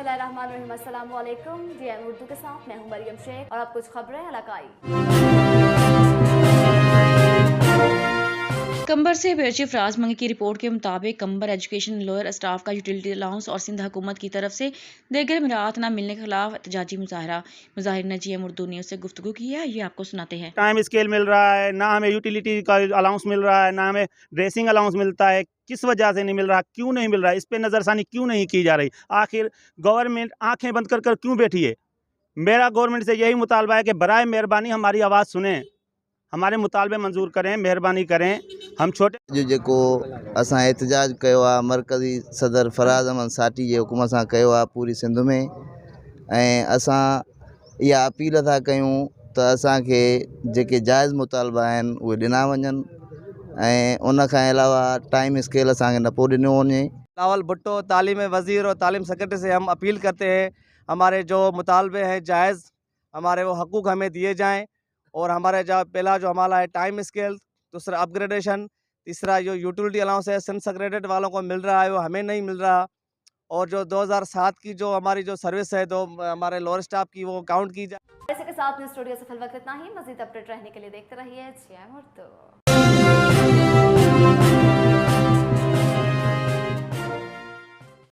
बिस्मिल्लाहिर्रहमानिर्रहीम। अस्सलाम वालेकुम। GM उर्दू के साथ मैं हूं मरियम शेख और अब कुछ खबरें इलाकाई। कंबर से ब्यूरो चीफ राज मंगी की रिपोर्ट के मुताबिक कंबर एजुकेशन लोअर स्टाफ का यूटिलिटी अलाउंस और सिंध हुकूमत की तरफ से देगर मिरात न मिलने के खिलाफ एहतजाजी मुजाहरा। मुजाहिर ने GM उर्दू न्यूज़ से गुफ्तगू की है, ये आपको सुनाते हैं। टाइम स्केल मिल रहा है, ना हमें यूटिलिटी का अलाउंस मिल रहा है, ना हमें ड्रेसिंग अलाउंस मिलता है। किस वजह से नहीं मिल रहा, क्यों नहीं मिल रहा, इस पे नज़रसानी क्यों नहीं की जा रही? आखिर गवर्नमेंट आंखें बंद कर क्यों बैठी है? मेरा गवर्नमेंट से यही मुतालबा है कि बराए मेहरबानी हमारी आवाज़ सुने, हमारे मुतालबे मंजूर करें, मेहरबानी करें। हम छोटे जो असां एहतजाज कयो आहे मरकज़ी सदर फराज़ अहमद साटी जे हुकुम सां कयो आहे पूरी सिंध में, ऐं असां इहा अपील था कयूं त असांखे जेके जाइज़ मुतालबा आहिनि उहे ॾिना वञनि ऐं उन खां अलावा टाइम स्केल असांखे न पोइ ॾिनो वञे। बिलावल भुट्टो तालीम वज़ीर और तालीम सेक्रेटरी से हम अपील करते हैं, हमारे जो मुतालबे हैं जायज़, हमारे वो हकूक़ हमें दिए जाएं। और हमारे जो पहला जो हमारा है टाइम स्केल, दूसरा अपग्रेडेशन, तीसरा जो यूटिलिटी अलाउंस है सिंध सेक्रेटरीट वालों को मिल रहा है वो हमें नहीं मिल रहा। और जो 2007 की जो हमारी जो सर्विस है तो हमारे लोअर स्टाफ की वो काउंट की जाए। इसी के साथ न्यूज़ स्टूडियो से फिलहाल इतना ही। मज़ीद अपडेट रहने के लिए देखते रहिए GM उर्दू।